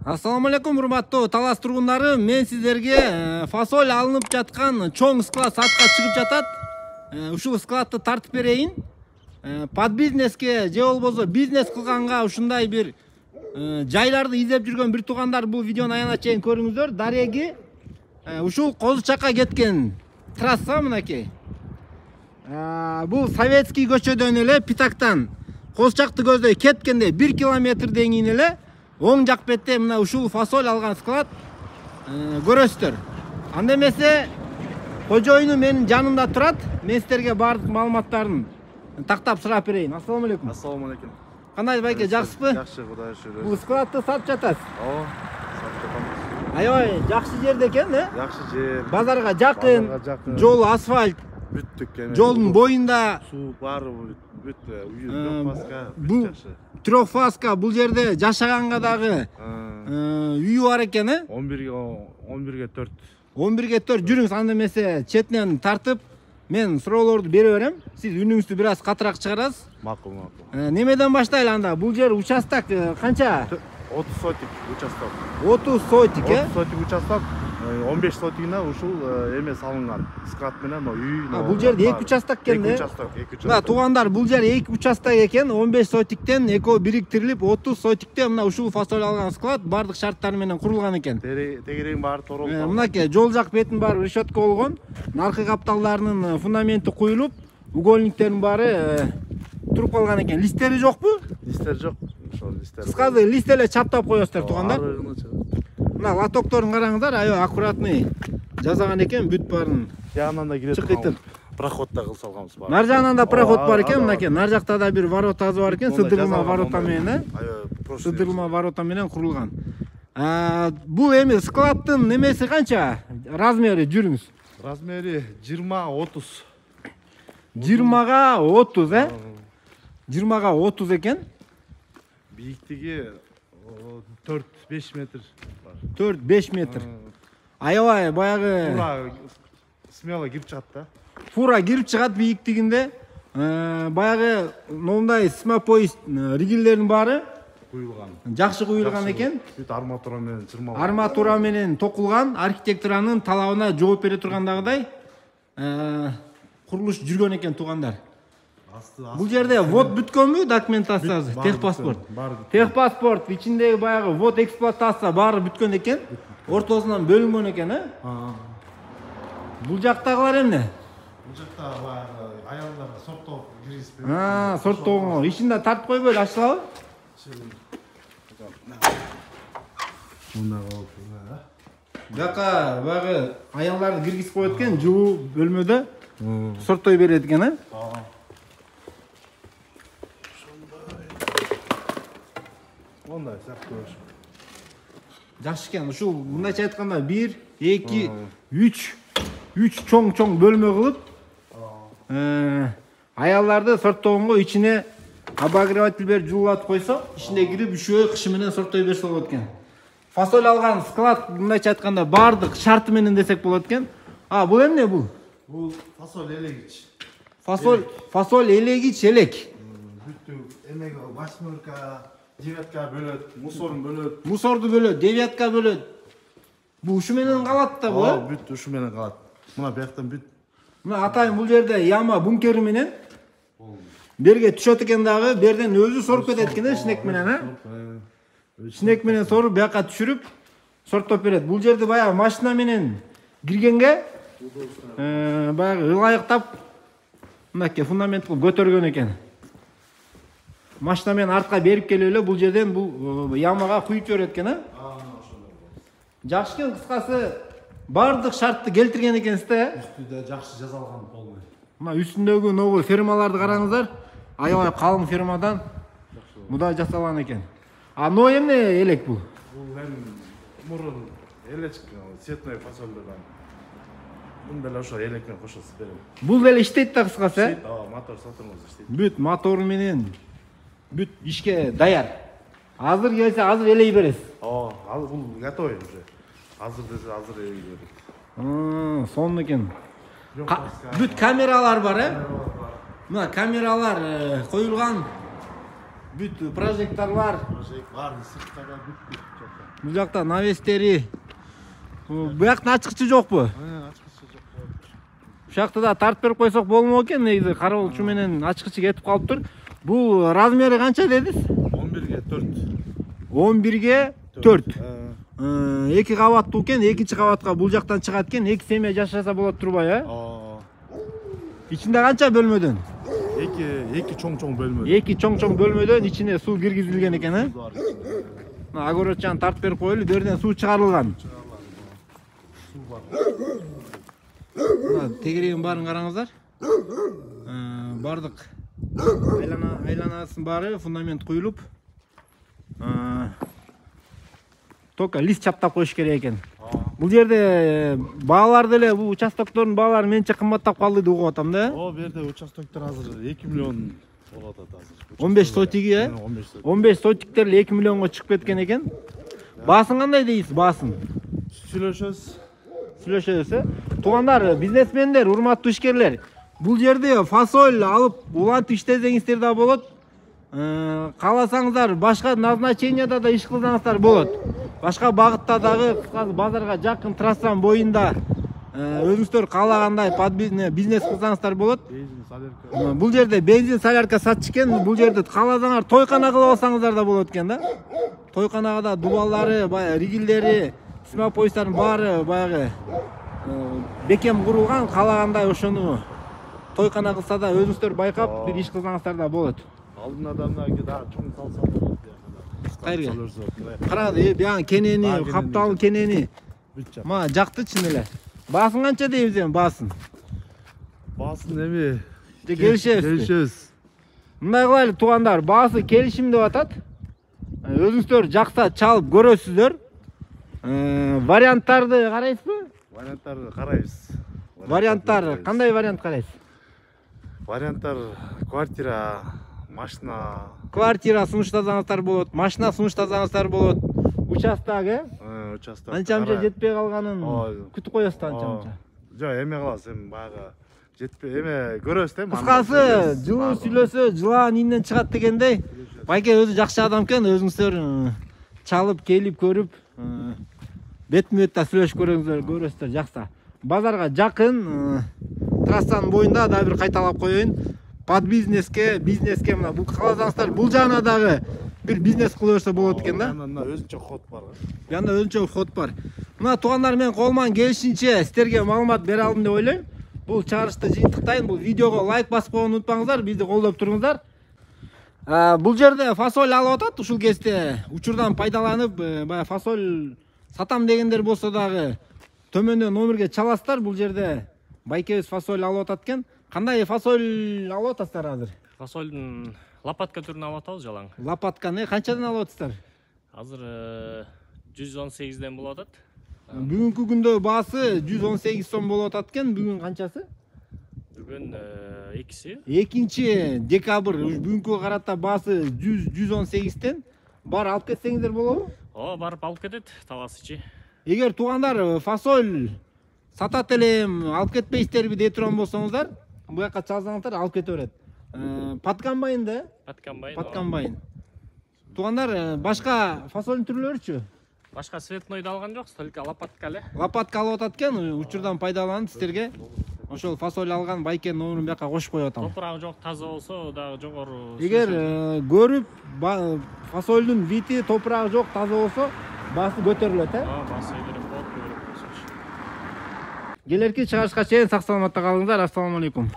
Assalamu алейкум, урматтуу Талас тургундары. Мен сиздерге фасоль алынып жаткан чоң склад сатка чыгып жатат. Ушул складты тартып берейин. Под бизнеске же болбосо бизнес кылганга ушундай бир жайларды издеп жүргөн бир туугандар бул видеону аянат чейин көрүңүздөр. Дареги ушул Козу Чакка кеткен трасса мынакей. Бул Советский көчөдөн эле Питактан Козу Чакты көздөй кеткенде 1 километрден кийин эле оң жак бетте мына ушул фасоль алган склад көрөсүздөр. Анда эмесе кожоюну менин жанымда турат. Мен сиздерге баардык маалыматтарын тактап сурап берейин. Ассаламу алейкум. Ассаламу алейкум. Кандай байке, жакшысызбы? Жакшы, Кудай шүгүр. Бул складты сатып жатасыз? Ооба, сатып жатабыз. Аябай жакшы жерде экен, Жакшы жер. Базарга жакын, жол асфальт. Бүттүк эме. Жолдун боюнда суу баары бүт, трёхфазка, жакшы. Трёхфазка бул жерде жашаганга дагы үйү бар экен, 11ге 4. 11ге 4 жүрүңүз, анда эмесе четинен тартып мен суроолорду бере берем. Сиз үнүңүздү бир аз катыраак чыгарасыз. Макул. Немеден баштайлы анда? Бул жер участок канча? 30 сотик участок. 30 сотик, 30 сотик участок. 15 сотигине ушул эме салынган. Склад менен үй. Бул жерде 2 участок экен да? 2 участок. Мына туугандар, бул жер 2 участок экен. 15 сотиктен экөө бириктирилип 30 сотикте мына ушул фасоль алган склад бардык шарттары менен курулган экен. Тегерең баары торолгон. Мынакей жол жак бетин баары решетка болгон. Наркы капталдарынын фундаменти куюлуп, угольниктердин баары туруп калган экен. Листтери жокпу? Листтер жок. Ошол листтер. Кыскасы лист эле чаптап коесуздар туугандар. Мына лотокторун караңыздар, аябай аккуратный жасаган экен, бүт баарын. Янынан да кирет. Чыкытып. Проходта кыл салганбыз бар. Нар жагынан да проход бар экен, мынакей. Нар жакта да бир ворота бар экен, сыдырылма ворота менен, сыдырылма ворота менен курулган. Бул эми складтын немеси канча? Размери жүрүңүз. Размери 20-30. 20га 30, 20га 30 экен. Бийиктиги 4-5 метр бар. 4-5 метр. Аябай баягы Фура смело кирип чыгат да. Фура кирип чыгат бийиктигинде. Баягы моундай смопоист ригелдердин баары Куюлган. жакшы куюлган экен. Бүт арматура менен чырмалган. Арматура менен токулган, архитектуранын талабына жооп бере тургандагыдай курулуш жүргөн экен туугандар. Бул жерде вод бүткөнбү, документациясы, техпаспорт. Техпаспорт ичиндеги баягы вод эксплуатация баары бүткөн экен. Ортосунан бөлүнгөн экен, Бул жактагылар эмне? Бул жакта баягы аялдар сорттоп киргизип. Сорттоо. Ичинде тартып койбойлу, ачылабы? Мында болуп. Бияка баягы аялдарды киргизип коет экен, жылуу бөлмөдө сорттой берет экен, Ондай сактош. Жакшы экен. Ушул мындайча айтканда 1, 2, 3 чоң бөлмө кылып, аялдарды сорттогонго ичине обогреватель берип жылуулатып койсо, ичинде кирип үшөө кышы менен сорттой берсе болот экен. Фасоль алган склад мындайча айтканда баардык шарты менен десек болот экен. Бул эмне бул? Бул фасоль элегич. Фасоль элегич элек. Бүттүк эмеге восьмерка, девятка бөлөт, мусорун бөлөт. Мусорду бөлөт, девятка бөлөт. Бул ушу менен калат да бул, Бүт ушу менен калат. Мына бияктан бүт. Мына атайын бул жерде яма бункери менен берге түшөт экен дагы, берден өзү соруп кетет экен, шнек менен, Шнек менен соруп бияка түшүрүп сорттоп берет. Бул жерде баягы машина менен киргенге баягы ылайыктап мынакей фундамент кылып көтөргөн экен. Машина менен артка берип келип эле бул жерден бул ямага куюп жиберет экен, Жакшы экен, кыскасы баардык шартты келтирген экенсиз да, Үстүдө жакшы жасалган полный. Мына үстүндөгү ногу фермаларды караңыздар. Аябай калың фермадан мындай жасалган экен. Но эмне элек бул? Бул эми мурун элечки, цветной фасольдордан. Мында эле ошо элек менен кошосуп берем. Бул деле иштейт да кыскасы, Мотор сатырмыз иштейт. Бүт мотору менен бүт ишке даяр. Азыр келсе азыр элей бересиз. Ал бул готовый уже. Азыр десе азыр элей берет. Сонун экен. Бүт камералар бар, Мына камералар коюлган. бүт прожекторлар, Барын сырттага бүт. бул жакта навестери. Бул жактын ачкычы жокпу? Ачкычы жок. Бул жакта да тартып берип койсок болмок экен, негизи караболчу менен ачкычы кетип калыптыр. Бул размери канча дедиз? 11ге 4. 11ге 4. Эки кабаттуу экен, экинчи кабатка бул жактан чыгат экен, эки семья жашаса болот турбай, Ичинде канча бөлмөдөн? Эки чоң бөлмө. Эки чоң бөлмөдөн ичине суу киргизилген экен, Огородчаны тартып берип коелу, бул жерден суу чыгарылган. Суу бар. Тегерегин баарын караңыздар. Бардык айланасын баары фундамент куюлуп, только лист чаптап коюш керек экен. Бул жерде баалар деле, бул участоктордун баалары менче кымбаттап калды деп угуп атам да. Бу жерде участоктор азыр 2 миллион болот азыр. 15 сотиги, 15 сотиктер 2 миллионго чыгып кеткен экен. Баасын кандай дейсиз, баасын? Сүйлөшөбүз. Туугандар, бизнесмендер, урматтуу ишкерлер, бул жерде фасоль алып улантып иштесеңиздер да болот. Кааласаңыздар башка назначенияда да иш кылсаңыздар болот. Башка багытта дагы базарга жакын трассанын боюнда өзүңүздөр каалагандай бизнес кылсаңыздар болот. Бул жерде бензин солярка сатчы экен. Бул жерде кааласаңар тойкана кылып алсаңыздар да болот экен да. Тойканага да дубаллары, ригилдери, смопоисттардын баары баягы бекем курулган, каалагандай ошону тойкана кылса да өзүңүздөр байкап бир иш кылсаңыздар да болот. Алдын адамдарга дагы чоң салса болот. Кайры. Караңыз, биян кенени, каптал кенени. Мага жакты чын эле. Баасын канча дейбиз эми, баасын? Баасын эми келишебиз. Мындай кылайлы туугандар, баасы келишим деп атат. Өзүңүздөр жакса чалып көрөсүздөр. Варианттарды карайсызбы? Варианттарды карайбыз. Варианттар кандай вариант карайсыз? Варианттар квартира, машина. Квартира сунуштасаңыздар болот, машина сунуштасаңыздар болот. Участок, участок. Анча-мынча жетпей калганын күтүп коесуз анча-мынча. Жок, эме кылабыз, эми баягы жетпей, эме көрөбүз да. Кыскасы, жылуу сүйлөсө, жылаан инден чыгат дегендей. Байке өзү жакшы адам экен, өзүңүздөр чалып, келип көрүп, бетме-бет да сүйлөшүп көрөсүздөр, жакса. Базарга жакын, трассанын боюнда да бир кайталап коеюн. Под бизнеске мына бул кааласаңыздар, бул жагына дагы бир бизнес кыла берсе болот экен да. Мына өзүнчө ход бар. Янда өзүнчө ход бар. Мына туугандар, мен колуман келишинче сиздерге маалымат бере алдым деп ойлойм. Бул чыгарышты жыйынтыктайын. Бул видеого лайк басып койгонду унутпаңыздар, бизди колдоп туруңуздар. Бул жерде фасоль алып атат, ушул кезде учурдан пайдаланып, баягы фасоль сатам дегендер болсо дагы төмөндө номерге чаласыздар. Бул жерде байкебиз фасоль алып атат экен. Кандай фасоль алып атасыздар азыр? Фасольдун лопатка түрүн алып атабыз, жалаң. Лопатканы канчадан алып атасыздар? Азыр 118ден болуп атат. Бүгүнкү күндө баасы 118 сом болуп атат экен. Бүгүн канчасы? Бүгүн 2 декабрь. Бүгүнкүгө карата баасы 118тен. Бар алып кетсеңиздер болобу? Барып алып кетет, таласычы. Эгер туугандар фасоль сатат элем, алып кетпейсиздерби дей турган болсоңуздар, бу жака чалсаңыздар алып кете берет. Подкомбайн да? Подкомбайн. Туугандар, башка фасолдун түрлөрүчү? Башка цветнойду алган жоксуз, только лопатка эле. Лопатка алып атат экен, учурдан пайдаланып сиздерге ошол фасоль алган байкенин номерин бияка кошуп коюп атам. Топурагы жок, таза болсо дагы жогору. Эгер көрүп фасолдун вити топурагы жок, таза болсо, баасы көтөрүлөт, Баасы көтөрүлөт. Келерки чыгарышка чейин сак саламатта калыңыздар. Ассаламу алейкум.